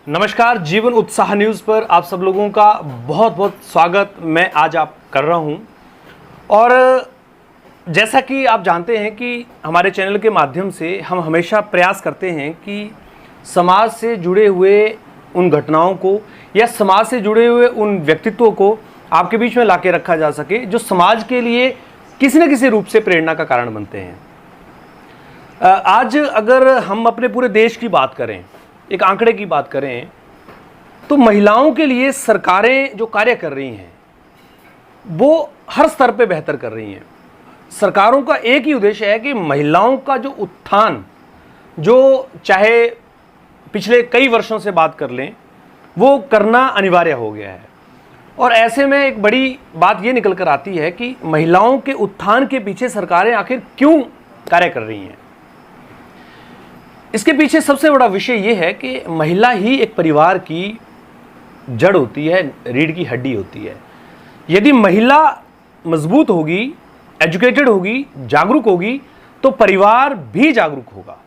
नमस्कार, जीवन उत्साह न्यूज़ पर आप सब लोगों का बहुत बहुत स्वागत मैं आज आप कर रहा हूं। और जैसा कि आप जानते हैं कि हमारे चैनल के माध्यम से हम हमेशा प्रयास करते हैं कि समाज से जुड़े हुए उन घटनाओं को या समाज से जुड़े हुए उन व्यक्तित्वों को आपके बीच में लाके रखा जा सके जो समाज के लिए किसी न किसी रूप से प्रेरणा का कारण बनते हैं। आज अगर हम अपने पूरे देश की बात करें, एक आंकड़े की बात करें, तो महिलाओं के लिए सरकारें जो कार्य कर रही हैं वो हर स्तर पे बेहतर कर रही हैं। सरकारों का एक ही उद्देश्य है कि महिलाओं का जो उत्थान, जो चाहे पिछले कई वर्षों से बात कर लें, वो करना अनिवार्य हो गया है। और ऐसे में एक बड़ी बात ये निकल कर आती है कि महिलाओं के उत्थान के पीछे सरकारें आखिर क्यों कार्य कर रही हैं। इसके पीछे सबसे बड़ा विषय ये है कि महिला ही एक परिवार की जड़ होती है, रीढ़ की हड्डी होती है। यदि महिला मजबूत होगी, एजुकेटेड होगी, जागरूक होगी, तो परिवार भी जागरूक होगा।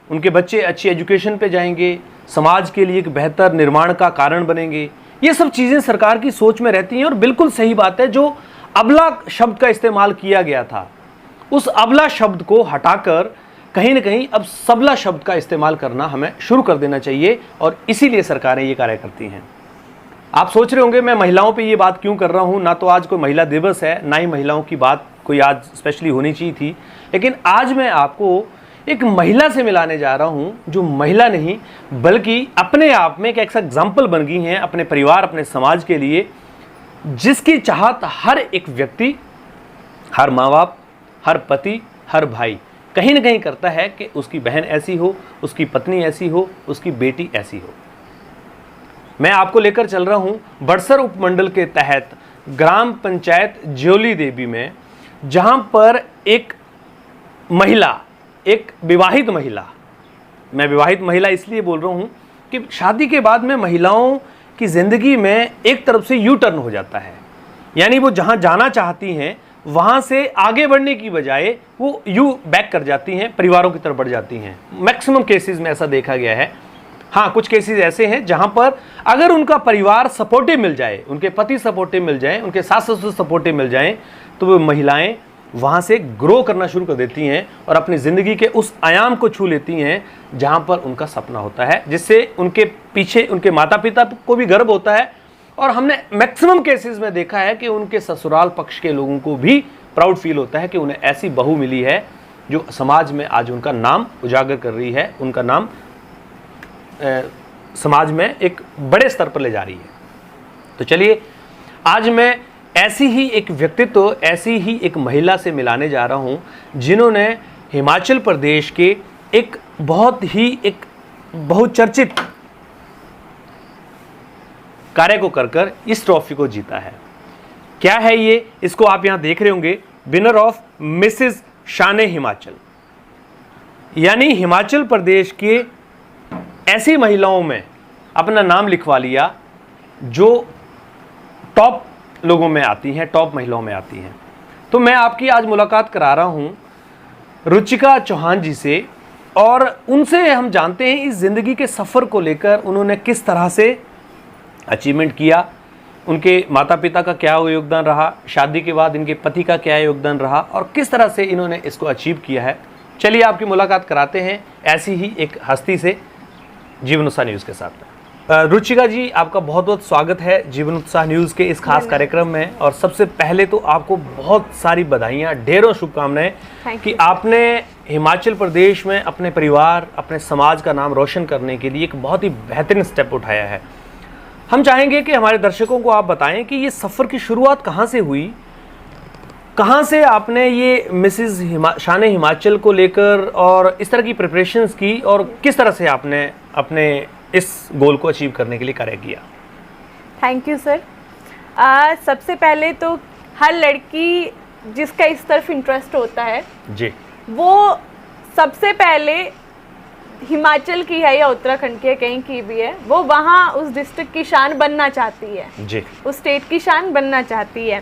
उनके बच्चे अच्छी एजुकेशन पे जाएंगे, समाज के लिए एक बेहतर निर्माण का कारण बनेंगे। ये सब चीज़ें सरकार की सोच में रहती हैं और बिल्कुल सही बात है। जो अबला शब्द का इस्तेमाल किया गया था, उस अबला शब्द को हटाकर कहीं ना कहीं अब सबला शब्द का इस्तेमाल करना हमें शुरू कर देना चाहिए और इसीलिए सरकारें ये कार्य करती हैं। आप सोच रहे होंगे मैं महिलाओं पे ये बात क्यों कर रहा हूँ, ना तो आज कोई महिला दिवस है, ना ही महिलाओं की बात कोई आज स्पेशली होनी चाहिए थी, लेकिन आज मैं आपको एक महिला से मिलाने जा रहा हूँ जो महिला नहीं बल्कि अपने आप में एक ऐसा एग्जाम्पल बन गई हैं अपने परिवार, अपने समाज के लिए, जिसकी चाहत हर एक व्यक्ति, हर माँ बाप, हर पति, हर भाई कहीं ना कहीं करता है कि उसकी बहन ऐसी हो, उसकी पत्नी ऐसी हो, उसकी बेटी ऐसी हो। मैं आपको लेकर चल रहा हूं बड़सर उपमंडल के तहत ग्राम पंचायत ज्योली देवी में, जहां पर एक महिला, एक विवाहित महिला, मैं विवाहित महिला इसलिए बोल रहा हूं कि शादी के बाद में महिलाओं की ज़िंदगी में एक तरफ से यू टर्न हो जाता है। यानी वो जहां जाना चाहती हैं वहाँ से आगे बढ़ने की बजाय वो यू बैक कर जाती हैं, परिवारों की तरफ बढ़ जाती हैं। मैक्सिमम केसेस में ऐसा देखा गया है। हाँ, कुछ केसेस ऐसे हैं जहाँ पर अगर उनका परिवार सपोर्टिव मिल जाए, उनके पति सपोर्टिव मिल जाए, उनके सास ससुर सपोर्टिव मिल जाएं, तो वो महिलाएं वहाँ से ग्रो करना शुरू कर देती हैं और अपनी ज़िंदगी के उस आयाम को छू लेती हैं जहाँ पर उनका सपना होता है, जिससे उनके पीछे उनके माता पिता को भी गर्व होता है। और हमने मैक्सिमम केसेस में देखा है कि उनके ससुराल पक्ष के लोगों को भी प्राउड फील होता है कि उन्हें ऐसी बहू मिली है जो समाज में आज उनका नाम उजागर कर रही है, उनका नाम समाज में एक बड़े स्तर पर ले जा रही है। तो चलिए, आज मैं ऐसी ही एक व्यक्तित्व, ऐसी ही एक महिला से मिलाने जा रहा हूँ जिन्होंने हिमाचल प्रदेश के एक बहुत ही एक बहुचर्चित कार्य को कर इस ट्रॉफी को जीता है। क्या है ये, इसको आप यहां देख रहे होंगे, विनर ऑफ मिसेस शान हिमाचल। यानी हिमाचल प्रदेश के ऐसी महिलाओं में अपना नाम लिखवा लिया जो टॉप लोगों में आती हैं, टॉप महिलाओं में आती हैं। तो मैं आपकी आज मुलाकात करा रहा हूं रुचिका चौहान जी से, और उनसे हम जानते हैं इस जिंदगी के सफ़र को लेकर उन्होंने किस तरह से अचीवमेंट किया, उनके माता पिता का क्या योगदान रहा, शादी के बाद इनके पति का क्या योगदान रहा और किस तरह से इन्होंने इसको अचीव किया है। चलिए आपकी मुलाकात कराते हैं ऐसी ही एक हस्ती से, जीवन उत्साह न्यूज़ के साथ। रुचिका जी, आपका बहुत बहुत स्वागत है जीवन उत्साह न्यूज़ के इस खास कार्यक्रम में। और सबसे पहले तो आपको बहुत सारी बधाइयाँ, ढेरों शुभकामनाएं कि आपने हिमाचल प्रदेश में अपने परिवार, अपने समाज का नाम रोशन करने के लिए एक बहुत ही बेहतरीन स्टेप उठाया है। हम चाहेंगे कि हमारे दर्शकों को आप बताएं कि ये सफ़र की शुरुआत कहाँ से हुई, कहाँ से आपने ये मिसेस शान हिमाचल को लेकर और इस तरह की प्रिपरेशंस की और किस तरह से आपने अपने इस गोल को अचीव करने के लिए कार्य किया। Thank you sir. सबसे पहले तो हर लड़की जिसका इस तरफ इंटरेस्ट होता है जी, वो सबसे पहले हिमाचल की है या उत्तराखंड की है, कहीं की भी है, वो वहाँ उस डिस्ट्रिक्ट की शान बनना चाहती है जी, उस स्टेट की शान बनना चाहती है।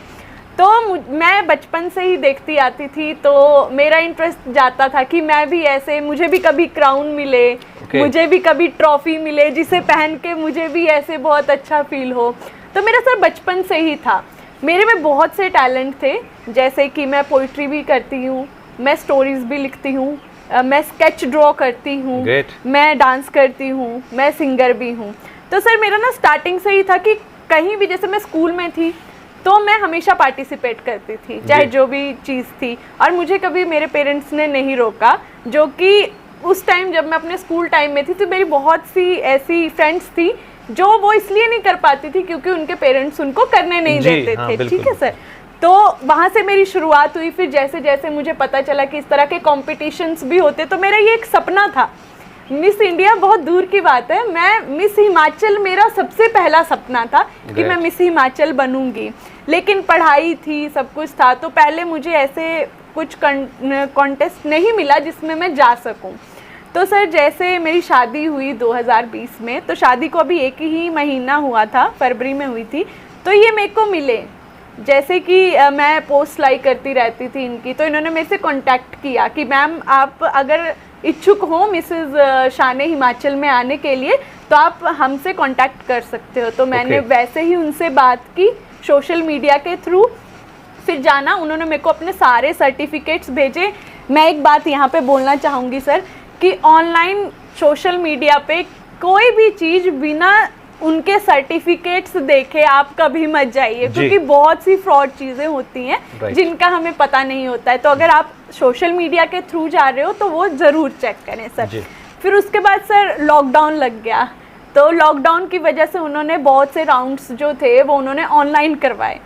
तो मैं बचपन से ही देखती आती थी, तो मेरा इंटरेस्ट जाता था कि मैं भी ऐसे, मुझे भी कभी क्राउन मिले, Okay. मुझे भी कभी ट्रॉफी मिले जिसे पहन के मुझे भी ऐसे बहुत अच्छा फील हो। तो मेरा सर बचपन से ही था। मेरे में बहुत से टैलेंट थे, जैसे कि मैं पोइट्री भी करती हूँ, मैं स्टोरीज भी लिखती हूँ, मैं स्केच ड्रॉ करती हूँ, मैं डांस करती हूँ, मैं सिंगर भी हूँ। तो सर मेरा ना स्टार्टिंग से ही था कि कहीं भी, जैसे मैं स्कूल में थी तो मैं हमेशा पार्टिसिपेट करती थी, चाहे जो भी चीज़ थी, और मुझे कभी मेरे पेरेंट्स ने नहीं रोका। जो कि उस टाइम जब मैं अपने स्कूल टाइम में थी तो मेरी बहुत सी ऐसी फ्रेंड्स थी जो वो इसलिए नहीं कर पाती थी क्योंकि उनके पेरेंट्स उनको करने नहीं देते थे। ठीक है सर। तो वहाँ से मेरी शुरुआत हुई। फिर जैसे जैसे मुझे पता चला कि इस तरह के कॉम्पिटिशन्स भी होते, तो मेरा ये एक सपना था। मिस इंडिया बहुत दूर की बात है, मैं मिस हिमाचल, मेरा सबसे पहला सपना था कि मैं मिस हिमाचल बनूंगी। लेकिन पढ़ाई थी, सब कुछ था, तो पहले मुझे ऐसे कुछ कॉन्टेस्ट नहीं मिला जिसमें मैं जा सकूं। तो सर जैसे मेरी शादी हुई 2020 में, तो शादी को अभी 1 ही महीना हुआ था, फरवरी में हुई थी, तो ये मेरे को मिले। जैसे कि मैं पोस्ट लाइक करती रहती थी इनकी, तो इन्होंने मेरे से कांटेक्ट किया कि मैम आप अगर इच्छुक हो मिसेस शान हिमाचल में आने के लिए तो आप हमसे कांटेक्ट कर सकते हो। तो मैंने वैसे ही उनसे बात की सोशल मीडिया के थ्रू। फिर जाना, उन्होंने मेरे को अपने सारे सर्टिफिकेट्स भेजे। मैं एक बात यहाँ पे बोलना चाहूँगी सर कि ऑनलाइन सोशल मीडिया पे कोई भी चीज़ बिना उनके सर्टिफिकेट्स देखे आप कभी मत जाइए, क्योंकि बहुत सी फ्रॉड चीज़ें होती हैं जिनका हमें पता नहीं होता है। तो अगर आप सोशल मीडिया के थ्रू जा रहे हो तो वो ज़रूर चेक करें सर। फिर उसके बाद सर लॉकडाउन लग गया, तो लॉकडाउन की वजह से उन्होंने बहुत से राउंड्स जो थे वो उन्होंने ऑनलाइन करवाए।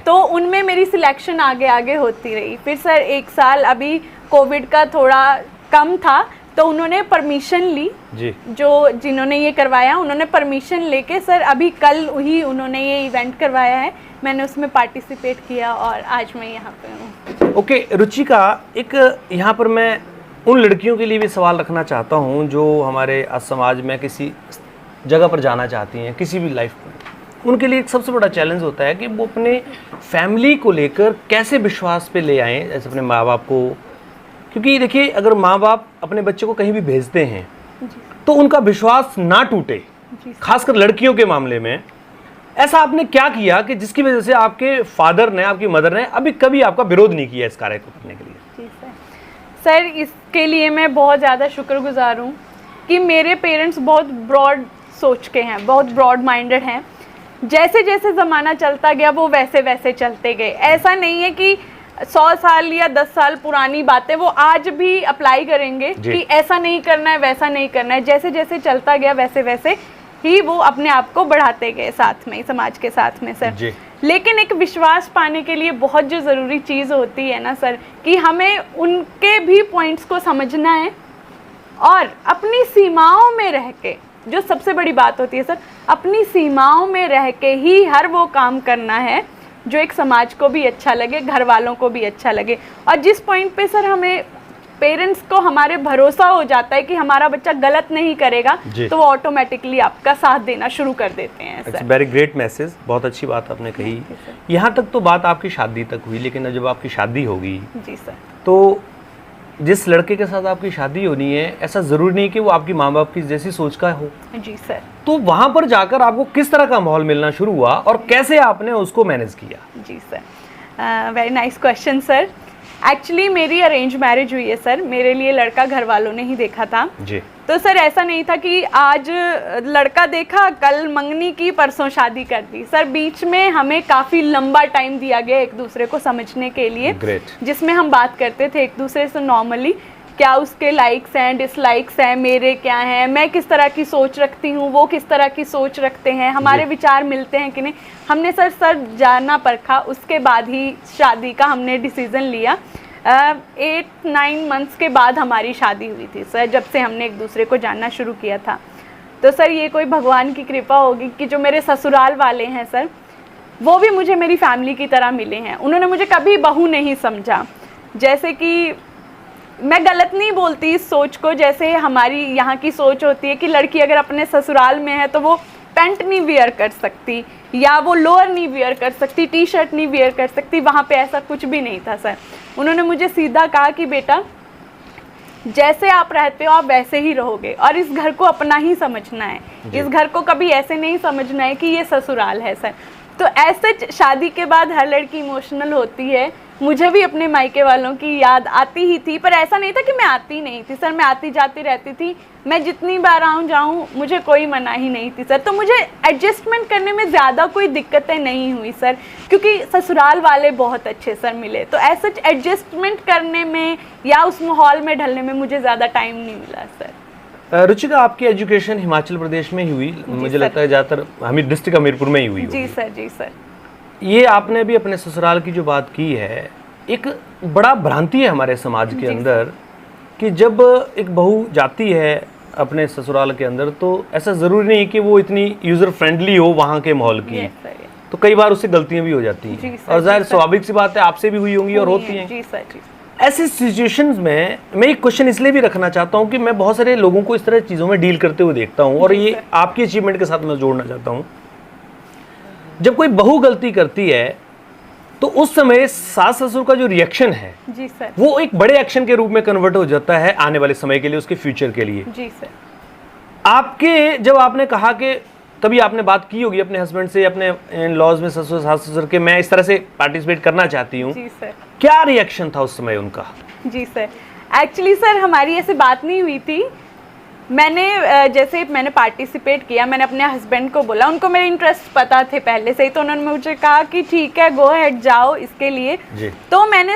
तो उनमें मेरी सिलेक्शन आगे आगे होती रही। फिर सर 1 साल अभी कोविड का थोड़ा कम था, तो उन्होंने परमिशन ली जी। जो जिन्होंने ये करवाया उन्होंने परमिशन लेके सर अभी कल ही उन्होंने ये इवेंट करवाया है, मैंने उसमें पार्टिसिपेट किया और आज मैं यहाँ पे हूँ। ओके रुचिका, एक यहाँ पर मैं उन लड़कियों के लिए भी सवाल रखना चाहता हूँ जो हमारे आज समाज में किसी जगह पर जाना चाहती हैं, किसी भी लाइफ में, उनके लिए एक सबसे बड़ा चैलेंज होता है कि वो अपने फैमिली को लेकर कैसे विश्वास पे ले आएँ, जैसे अपने माँ बाप को। क्योंकि देखिए अगर माँ बाप अपने बच्चे को कहीं भी भेजते हैं तो उनका विश्वास ना टूटे, खासकर लड़कियों के मामले में। ऐसा आपने क्या किया कि जिसकी वजह से आपके फादर ने, आपकी मदर ने अभी कभी आपका विरोध नहीं किया इस कार्य को करने के लिए? जी सर, इसके लिए मैं बहुत ज़्यादा शुक्रगुजार हूँ कि मेरे पेरेंट्स बहुत ब्रॉड सोच के हैं, बहुत ब्रॉड माइंडेड हैं। जैसे जैसे ज़माना चलता गया वो वैसे वैसे चलते गए। ऐसा नहीं है कि 100 साल या 10 साल पुरानी बातें वो आज भी अप्लाई करेंगे कि ऐसा नहीं करना है, वैसा नहीं करना है। जैसे जैसे चलता गया वैसे वैसे ही वो अपने आप को बढ़ाते गए साथ में, समाज के साथ में सर। लेकिन एक विश्वास पाने के लिए बहुत जो ज़रूरी चीज़ होती है ना सर, कि हमें उनके भी पॉइंट्स को समझना है और अपनी सीमाओं में रह के, जो सबसे बड़ी बात होती है सर, अपनी सीमाओं में रह के ही हर वो काम करना है जो एक समाज को भी अच्छा लगे, घर वालों को भी अच्छा लगे। और जिस पॉइंट पे सर हमें पेरेंट्स को हमारे भरोसा हो जाता है कि हमारा बच्चा गलत नहीं करेगा, तो वो ऑटोमेटिकली आपका साथ देना शुरू कर देते हैं सर। वेरी ग्रेट मैसेज, बहुत अच्छी बात आपने कही। यहाँ तक तो बात आपकी शादी तक हुई, लेकिन जब आपकी शादी होगी जी सर, तो जिस लड़के के साथ आपकी शादी होनी है ऐसा ज़रूरी नहीं कि वो आपकी माँ बाप की जैसी सोच का हो। जी सर। तो वहाँ पर जाकर आपको किस तरह का माहौल मिलना शुरू हुआ और कैसे आपने उसको मैनेज किया? जी sir, very nice question sir. Actually मेरी अरेंज मैरिज हुई है सर, मेरे लिए लड़का घर वालों ने ही देखा था जी। तो सर ऐसा नहीं था कि आज लड़का देखा, कल मंगनी की, परसों शादी कर दी। सर बीच में हमें काफ़ी लंबा टाइम दिया गया एक दूसरे को समझने के लिए, जिसमें हम बात करते थे एक दूसरे से नॉर्मली, क्या उसके लाइक्स हैं, डिसलाइक्स हैं, मेरे क्या हैं, मैं किस तरह की सोच रखती हूँ, वो किस तरह की सोच रखते हैं, हमारे विचार मिलते हैं कि नहीं। हमने सर जाना परखा, उसके बाद ही शादी का हमने डिसीज़न लिया। 8-9 मंथ्स के बाद हमारी शादी हुई थी सर, जब से हमने एक दूसरे को जानना शुरू किया था। तो सर ये कोई भगवान की कृपा होगी कि जो मेरे ससुराल वाले हैं सर, वो भी मुझे मेरी फैमिली की तरह मिले हैं। उन्होंने मुझे कभी बहू नहीं समझा। जैसे कि मैं गलत नहीं बोलती इस सोच को, जैसे हमारी यहाँ की सोच होती है कि लड़की अगर अपने ससुराल में है तो वो पैंट नहीं वियर कर सकती, या वो लोअर नहीं वियर कर सकती, टी शर्ट नहीं वियर कर सकती। वहाँ पे ऐसा कुछ भी नहीं था सर। उन्होंने मुझे सीधा कहा कि बेटा जैसे आप रहते हो आप वैसे ही रहोगे, और इस घर को अपना ही समझना है। इस घर को कभी ऐसे नहीं समझना है कि ये ससुराल है सर। तो ऐसे शादी के बाद हर लड़की इमोशनल होती है। मुझे भी अपने मायके वालों की याद आती ही थी, पर ऐसा नहीं था कि मैं आती नहीं थी सर, मैं आती जाती रहती थी। मैं जितनी बार आऊँ जाऊँ मुझे कोई मना ही नहीं थी सर। तो मुझे एडजस्टमेंट करने में ज़्यादा कोई दिक्कतें नहीं हुई सर, क्योंकि ससुराल वाले बहुत अच्छे सर मिले। तो ऐसा एडजस्टमेंट करने में या उस माहौल में ढलने में मुझे ज़्यादा टाइम नहीं मिला सर। रुचिका, आपकी एजुकेशन हिमाचल प्रदेश में ही हुई, मुझे लगता है ज़्यादातर डिस्ट्रिक्ट हमीरपुर में ही हुई जी सर। जी सर। ये आपने भी अपने ससुराल की जो बात की है, एक बड़ा भ्रांति है हमारे समाज के अंदर कि जब एक बहू जाती है अपने ससुराल के अंदर तो ऐसा ज़रूरी नहीं कि वो इतनी यूज़र फ्रेंडली हो वहाँ के माहौल की। तो कई बार उससे गलतियाँ भी हो जाती हैं, और जाहिर स्वाभाविक सी बात है आपसे भी हुई होंगी और होती हैं। जी सर। जी। ऐसी सिचुएशंस में मैं एक क्वेश्चन इसलिए भी रखना चाहता हूँ कि मैं बहुत सारे लोगों को इस तरह चीज़ों में डील करते हुए देखता हूँ, और ये आपकी अचीवमेंट के साथ मैं जोड़ना चाहता हूँ। जब कोई बहू गलती करती है तो उस समय सास ससुर का जो रिएक्शन है जी सर, वो एक बड़े एक्शन के रूप में कन्वर्ट हो जाता है आने वाले समय के लिए, उसके फ्यूचर के लिए। जी सर। आपके जब आपने कहा कि कभी आपने बात की होगी अपने हस्बैंड से, अपने इन लॉज में ससुर सास ससुर के, मैं इस तरह से पार्टिसिपेट करना चाहती हूँ, जी सर, क्या रिएक्शन था उस समय उनका? जी सर, एक्चुअली सर हमारी ऐसे बात नहीं हुई थी। मैंने जैसे मैंने पार्टिसिपेट किया, मैंने अपने हस्बैंड को बोला, उनको मेरे इंटरेस्ट पता थे पहले से ही, तो उन्होंने मुझे कहा कि ठीक है गो अहेड जाओ इसके लिए जी। तो मैंने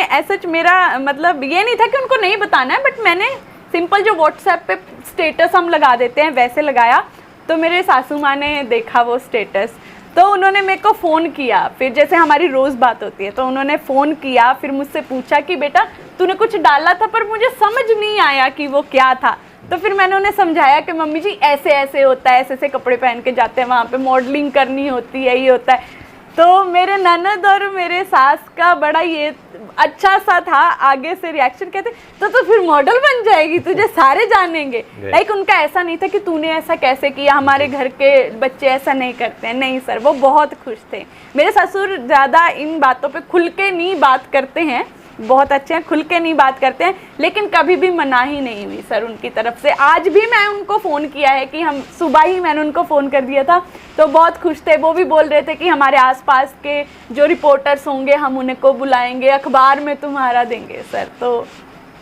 ऐसा मेरा मतलब ये नहीं था कि उनको नहीं बताना है, बट मैंने सिंपल जो व्हाट्सएप पे स्टेटस हम लगा देते हैं वैसे लगाया। तो मेरे सासू माँ ने देखा वो स्टेटस, तो उन्होंने मेरे को फ़ोन किया। फिर जैसे हमारी रोज़ बात होती है तो उन्होंने फ़ोन किया, फिर मुझसे पूछा कि बेटा तूने कुछ डाला था पर मुझे समझ नहीं आया कि वो क्या था। तो फिर मैंने उन्हें समझाया कि मम्मी जी ऐसे ऐसे होता है, ऐसे ऐसे कपड़े पहन के जाते हैं, वहाँ पे मॉडलिंग करनी होती है, ये होता है। तो मेरे ननद और मेरे सास का बड़ा ये अच्छा सा था आगे से रिएक्शन, कहते तो फिर मॉडल बन जाएगी, तुझे सारे जानेंगे। लाइक उनका ऐसा नहीं था कि तूने ऐसा कैसे किया, हमारे घर के बच्चे ऐसा नहीं करते हैं। नहीं सर, वो बहुत खुश थे। मेरे ससुर ज़्यादा इन बातों पे खुल के नहीं बात करते हैं, बहुत अच्छे हैं, खुल के नहीं बात करते हैं, लेकिन कभी भी मनाही नहीं हुई सर उनकी तरफ से। आज भी मैं उनको फ़ोन किया है कि हम सुबह ही मैंने उनको फ़ोन कर दिया था, तो बहुत खुश थे। वो भी बोल रहे थे कि हमारे आसपास के जो रिपोर्टर्स होंगे हम उनको बुलाएंगे, अखबार में तुम्हारा देंगे सर। तो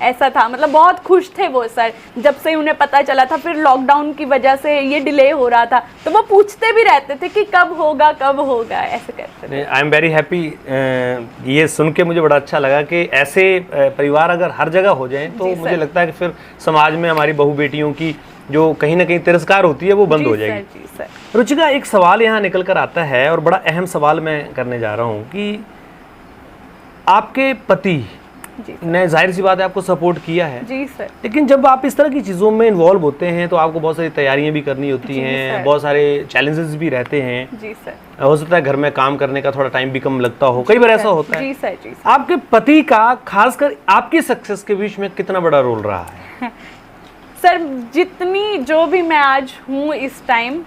ऐसा था, मतलब बहुत खुश थे वो सर जब से उन्हें पता चला था। फिर लॉकडाउन की वजह से ये डिले हो रहा था तो वो पूछते भी रहते थे कि कब होगा ऐसे करते थे। आई एम वेरी हैप्पी, ये सुन के मुझे बड़ा अच्छा लगा कि ऐसे परिवार अगर हर जगह हो जाएं तो मुझे लगता है कि फिर समाज में हमारी बहू बेटियों की जो कहीं ना कहीं तिरस्कार होती है वो बंद हो जाएगी। जी सर। रुचिका, एक सवाल यहाँ निकल कर आता है और बड़ा अहम सवाल मैं करने जा रहा हूँ कि आपके पति ने जाहिर सी बात है आपको सपोर्ट किया है जी सर, लेकिन जब आप इस तरह की चीज़ों में इन्वॉल्व होते हैं तो आपको बहुत सारी तैयारियां भी करनी होती हैं, बहुत सारे चैलेंजेस भी रहते हैं जी सर। हो सकता है घर में काम करने का थोड़ा टाइम भी कम लगता हो, कई बार ऐसा होता है। जी सर, जी सर। आपके पति का खासकर आपकी सक्सेस के बीच में कितना बड़ा रोल रहा है? सर जितनी जो भी मैं आज हूँ इस टाइम,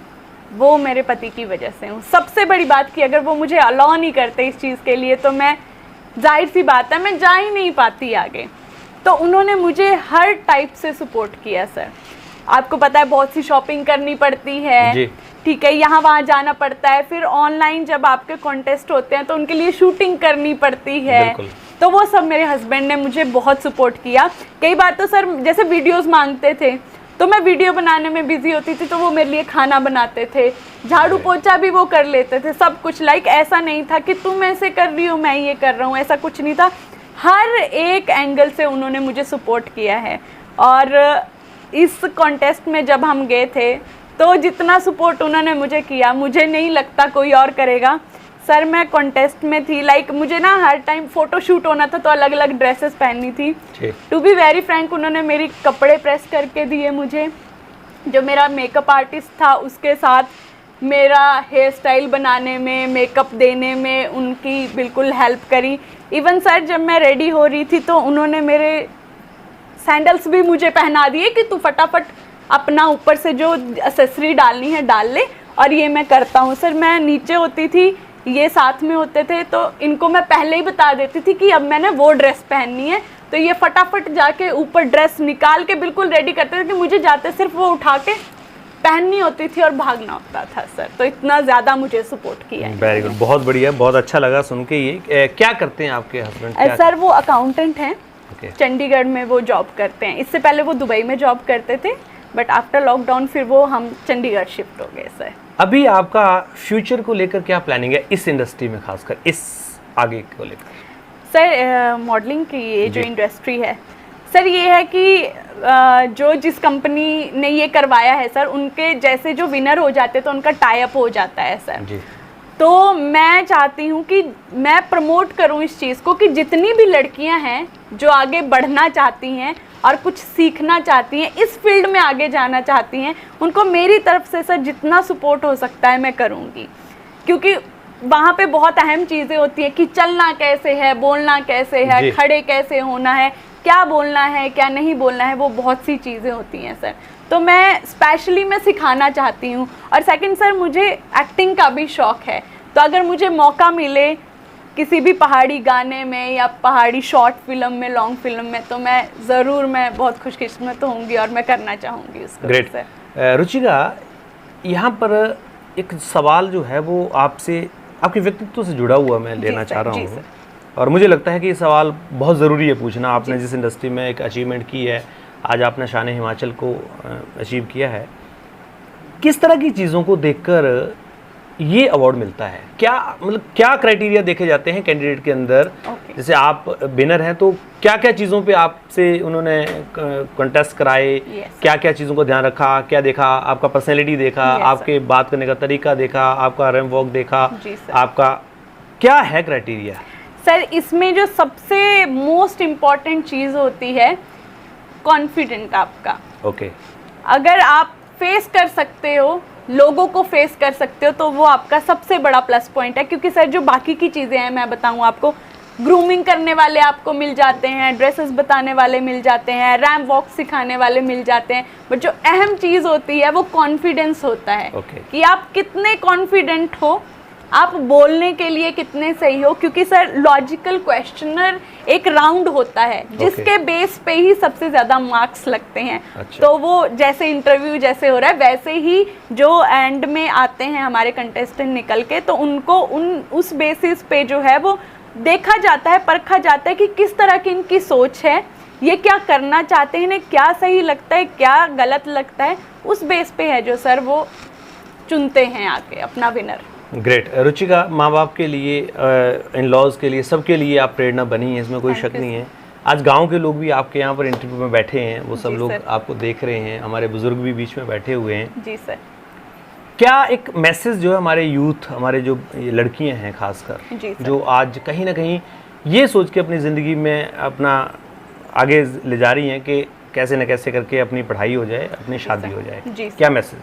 वो मेरे पति की वजह से हूँ। सबसे बड़ी बात कि अगर वो मुझे अलाउ नहीं करते इस चीज़ के लिए तो मैं, जाहिर सी बात है, मैं जा ही नहीं पाती आगे। तो उन्होंने मुझे हर टाइप से सपोर्ट किया सर। आपको पता है बहुत सी शॉपिंग करनी पड़ती है, ठीक है, यहाँ वहाँ जाना पड़ता है, फिर ऑनलाइन जब आपके कॉन्टेस्ट होते हैं तो उनके लिए शूटिंग करनी पड़ती है, तो वो सब मेरे हस्बैंड ने मुझे बहुत सपोर्ट किया। कई बार तो सर जैसे वीडियोस मांगते थे तो मैं वीडियो बनाने में बिजी होती थी तो वो मेरे लिए खाना बनाते थे, झाड़ू पोछा भी वो कर लेते थे, सब कुछ। लाइक ऐसा नहीं था कि तुम ऐसे कर रही हो मैं ये कर रहा हूँ, ऐसा कुछ नहीं था। हर एक एंगल से उन्होंने मुझे सपोर्ट किया है। और इस कॉन्टेस्ट में जब हम गए थे तो जितना सपोर्ट उन्होंने मुझे किया, मुझे नहीं लगता कोई और करेगा सर। मैं कॉन्टेस्ट में थी, लाइक मुझे ना हर टाइम फ़ोटो शूट होना था तो अलग अलग ड्रेसेस पहननी थी। टू बी वेरी फ्रैंक, उन्होंने मेरी कपड़े प्रेस करके दिए मुझे, जो मेरा मेकअप आर्टिस्ट था उसके साथ मेरा हेयर स्टाइल बनाने में, मेकअप देने में उनकी बिल्कुल हेल्प करी। इवन सर जब मैं रेडी हो रही थी तो उन्होंने मेरे सैंडल्स भी मुझे पहना दिए कि तू फटाफट अपना ऊपर से जो एक्सेसरी डालनी है डाल ले, और ये मैं करता हूँ सर। मैं नीचे होती थी, ये साथ में होते थे, तो इनको मैं पहले ही बता देती थी कि अब मैंने वो ड्रेस पहननी है तो ये फटाफट जाके ऊपर ड्रेस निकाल के बिल्कुल रेडी करते थे कि मुझे जाते सिर्फ वो उठा के पहननी होती थी और भागना होता था सर। तो इतना ज़्यादा मुझे सपोर्ट किया है। वेरी गुड, बहुत बढ़िया, बहुत अच्छा लगा सुन के। ये क्या करते हैं आपके हस्बैंड? सर वो अकाउंटेंट हैं, Okay. चंडीगढ़ में वो जॉब करते हैं। इससे पहले वो दुबई में जॉब करते थे, बट आफ्टर लॉकडाउन फिर वो हम चंडीगढ़ शिफ्ट हो गए सर। अभी आपका फ्यूचर को लेकर क्या प्लानिंग है इस इंडस्ट्री में, खासकर इस आगे को लेकर? सर मॉडलिंग की ये जो इंडस्ट्री है सर, ये है कि जो जिस कंपनी ने ये करवाया है सर, उनके जैसे जो विनर हो जाते हैं तो उनका टाई अप हो जाता है सर जी। तो मैं चाहती हूँ कि मैं प्रमोट करूँ इस चीज़ को कि जितनी भी लड़कियाँ हैं जो आगे बढ़ना चाहती हैं और कुछ सीखना चाहती हैं, इस फील्ड में आगे जाना चाहती हैं, उनको मेरी तरफ से सर जितना सपोर्ट हो सकता है मैं करूँगी। क्योंकि वहाँ पे बहुत अहम चीज़ें होती हैं कि चलना कैसे है, बोलना कैसे है, खड़े कैसे होना है, क्या बोलना है क्या नहीं बोलना है, वो बहुत सी चीज़ें होती हैं सर। तो मैं स्पेशली मैं सिखाना चाहती हूँ। और सेकंड सर, मुझे एक्टिंग का भी शौक़ है, तो अगर मुझे मौका मिले किसी भी पहाड़ी गाने में या पहाड़ी शॉर्ट फिल्म में, लॉन्ग फिल्म में, तो मैं ज़रूर, मैं बहुत खुशकिस्मत होंगी और मैं करना चाहूँगी उसको। ग्रेट। रुचिका, यहाँ पर एक सवाल जो है वो आपसे, आपके व्यक्तित्व से जुड़ा हुआ मैं लेना चाह रहा हूँ, और मुझे लगता है कि ये सवाल बहुत ज़रूरी है पूछना। आपने जिस इंडस्ट्री में एक अचीवमेंट की है, आज आपने शान हिमाचल को अचीव किया है, किस तरह की चीज़ों को देखकर ये अवार्ड मिलता है? क्या मतलब क्या क्राइटेरिया देखे जाते हैं कैंडिडेट के अंदर? जैसे आप विनर हैं तो क्या क्या चीज़ों पे आपसे उन्होंने कॉन्टेस्ट कराए, क्या क्या चीज़ों को ध्यान रखा, क्या देखा? आपका पर्सनैलिटी देखा, आपके बात करने का तरीका देखा, आपका रैंप वॉक देखा, आपका क्या है क्राइटेरिया? सर इसमें जो सबसे मोस्ट इम्पॉर्टेंट चीज़ होती है, कॉन्फिडेंट आपका। ओके। अगर आप फेस कर सकते हो, लोगों को फेस कर सकते हो, तो वो आपका सबसे बड़ा प्लस पॉइंट है। क्योंकि सर जो बाकी की चीज़ें हैं, मैं बताऊं आपको, ग्रूमिंग करने वाले आपको मिल जाते हैं, ड्रेसेस बताने वाले मिल जाते हैं, रैंप वॉक सिखाने वाले मिल जाते हैं, बट जो अहम चीज़ होती है वो कॉन्फिडेंस होता है। कि आप कितने कॉन्फिडेंट हो, आप बोलने के लिए कितने सही हो। क्योंकि सर लॉजिकल क्वेश्चनर एक राउंड होता है जिसके बेस पे ही सबसे ज़्यादा मार्क्स लगते हैं। तो वो जैसे इंटरव्यू जैसे हो रहा है, वैसे ही जो एंड में आते हैं हमारे कंटेस्टेंट निकल के, तो उनको उस बेसिस पे जो है वो देखा जाता है, परखा जाता है कि किस तरह की इनकी सोच है, ये क्या करना चाहते हैं, इन्हें क्या सही लगता है, क्या गलत लगता है, उस बेस पे है जो सर वो चुनते हैं आके अपना विनर। ग्रेट। रुचिका, माँ बाप के लिए, इन लॉज के लिए, सबके लिए आप प्रेरणा बनी है, इसमें कोई शक नहीं है। आज गांव के लोग भी आपके यहाँ पर इंटरव्यू में बैठे हैं, वो सब लोग आपको देख रहे हैं, हमारे बुजुर्ग भी बीच में बैठे हुए हैं। जी सर। क्या एक मैसेज जो है हमारे यूथ, हमारे जो लड़कियां हैं खासकर, जो आज कहीं ना कहीं ये सोच के अपनी ज़िंदगी में अपना आगे ले जा रही हैं कि कैसे न कैसे करके अपनी पढ़ाई हो जाए, अपनी शादी हो जाए, क्या मैसेज?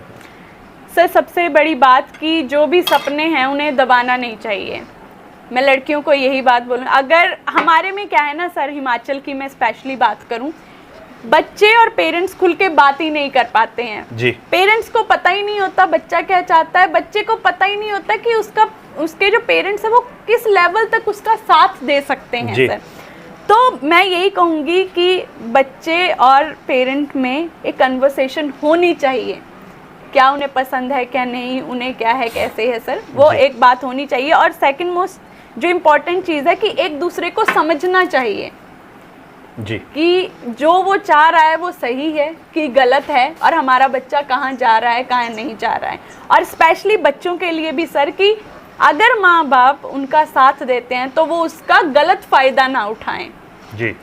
सर सबसे बड़ी बात कि जो भी सपने हैं उन्हें दबाना नहीं चाहिए। मैं लड़कियों को यही बात बोलूँ। अगर हमारे में क्या है ना सर, हिमाचल की मैं स्पेशली बात करूँ, बच्चे और पेरेंट्स खुल के बात ही नहीं कर पाते हैं जी। पेरेंट्स को पता ही नहीं होता बच्चा क्या चाहता है, बच्चे को पता ही नहीं होता कि उसके जो पेरेंट्स है वो किस लेवल तक उसका साथ दे सकते हैं सर। तो मैं यही कहूँगी कि बच्चे और पेरेंट में एक कन्वर्सेशन होनी चाहिए, क्या उन्हें पसंद है क्या नहीं, उन्हें क्या है कैसे है सर, वो एक बात होनी चाहिए। और सेकंड मोस्ट जो इम्पोर्टेंट चीज़ है कि एक दूसरे को समझना चाहिए जी, कि जो वो चाह रहा है वो सही है कि गलत है, और हमारा बच्चा कहाँ जा रहा है कहाँ नहीं जा रहा है। और स्पेशली बच्चों के लिए भी सर कि अगर माँ बाप उनका साथ देते हैं तो वो उसका गलत फ़ायदा ना उठाएं जी।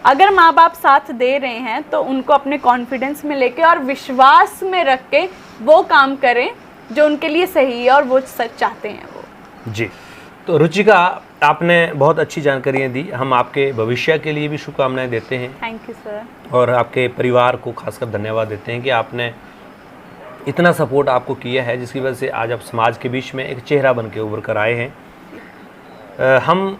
अगर माँ बाप साथ दे रहे हैं तो उनको अपने कॉन्फिडेंस में लेके और विश्वास में रख के वो काम करें जो उनके लिए सही है और वो सच चाहते हैं वो जी। तो रुचिका, आपने बहुत अच्छी जानकारियाँ दी, हम आपके भविष्य के लिए भी शुभकामनाएं देते हैं। Thank you sir. और आपके परिवार को खासकर धन्यवाद देते हैं कि आपने इतना सपोर्ट आपको किया है, जिसकी वजह से आज आप समाज के बीच में एक चेहरा बन के उभर कर आए हैं। हम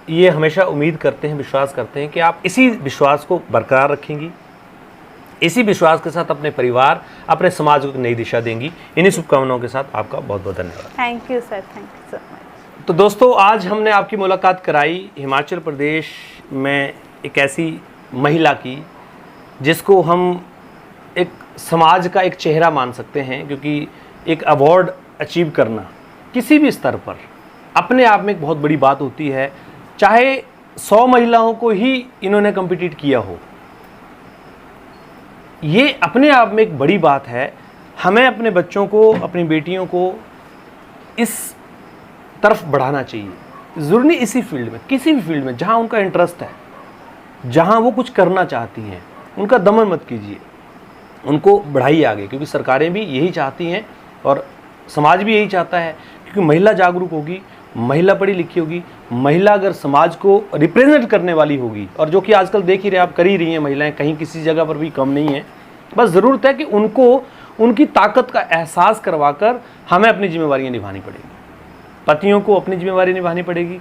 ये हमेशा उम्मीद करते हैं, विश्वास करते हैं कि आप इसी विश्वास को बरकरार रखेंगी, इसी विश्वास के साथ अपने परिवार, अपने समाज को एक नई दिशा देंगी। इन्हीं शुभकामनाओं के साथ आपका बहुत बहुत धन्यवाद। Thank you sir, thank you so much. तो दोस्तों, आज हमने आपकी मुलाकात कराई हिमाचल प्रदेश में एक ऐसी महिला की जिसको हम एक समाज का एक चेहरा मान सकते हैं, क्योंकि एक अवार्ड अचीव करना किसी भी स्तर पर अपने आप में एक बहुत बड़ी बात होती है। चाहे 100 महिलाओं को ही इन्होंने कम्पिटिट किया हो, ये अपने आप में एक बड़ी बात है। हमें अपने बच्चों को, अपनी बेटियों को इस तरफ बढ़ाना चाहिए। ज़रूरी नहीं इसी फील्ड में, किसी भी फील्ड में जहाँ उनका इंटरेस्ट है, जहाँ वो कुछ करना चाहती हैं, उनका दमन मत कीजिए, उनको बढ़ाइए आगे, क्योंकि सरकारें भी यही चाहती हैं और समाज भी यही चाहता है। क्योंकि महिला जागरूक होगी, महिला पढ़ी लिखी होगी, महिला अगर समाज को रिप्रेजेंट करने वाली होगी, और जो कि आजकल देख ही रहे आप, कर ही रही हैं महिलाएं, कहीं किसी जगह पर भी कम नहीं है। बस ज़रूरत है कि उनको उनकी ताकत का एहसास करवाकर हमें अपनी जिम्मेवारियां निभानी पड़ेगी। पतियों को अपनी जिम्मेवारी निभानी पड़ेगी,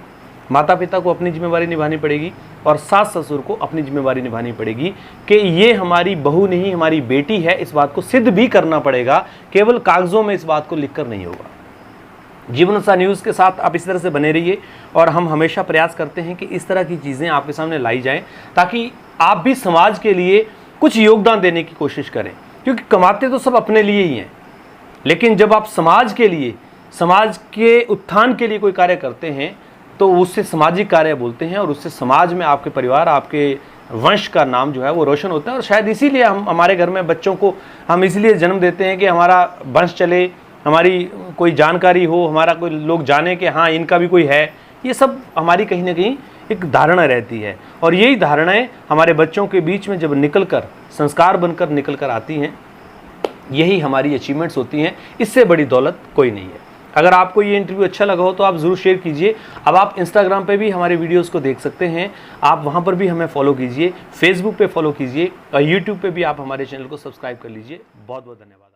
माता पिता को अपनी जिम्मेवारी निभानी पड़ेगी, और सास ससुर को अपनी जिम्मेवारी निभानी पड़ेगी कि ये हमारी बहू नहीं, हमारी बेटी है। इस बात को सिद्ध भी करना पड़ेगा, केवल कागज़ों में इस बात को लिखकर नहीं होगा। जीवनसा न्यूज़ के साथ आप इस तरह से बने रहिए, और हम हमेशा प्रयास करते हैं कि इस तरह की चीज़ें आपके सामने लाई जाएं, ताकि आप भी समाज के लिए कुछ योगदान देने की कोशिश करें। क्योंकि कमाते तो सब अपने लिए ही हैं, लेकिन जब आप समाज के लिए, समाज के उत्थान के लिए कोई कार्य करते हैं, तो उससे सामाजिक कार्य बोलते हैं, और उससे समाज में आपके परिवार, आपके वंश का नाम जो है वो रोशन होता है। और शायद इसीलिए हम हमारे घर में बच्चों को हम इसलिए जन्म देते हैं कि हमारा वंश चले, हमारी कोई जानकारी हो, हमारा कोई लोग जाने कि हाँ इनका भी कोई है। ये सब हमारी कहीं ना कहीं एक धारणा रहती है, और यही धारणाएं हमारे बच्चों के बीच में जब निकल कर, संस्कार बनकर निकल कर आती हैं, यही हमारी अचीवमेंट्स होती हैं। इससे बड़ी दौलत कोई नहीं है। अगर आपको ये इंटरव्यू अच्छा लगा हो तो आप ज़रूर शेयर कीजिए। अब आप इंस्टाग्राम पे भी हमारे वीडियोस को देख सकते हैं, आप वहाँ पर भी हमें फॉलो कीजिए, फेसबुक पे फॉलो कीजिए, और यूट्यूब पे भी आप हमारे चैनल को सब्सक्राइब कर लीजिए। बहुत बहुत धन्यवाद।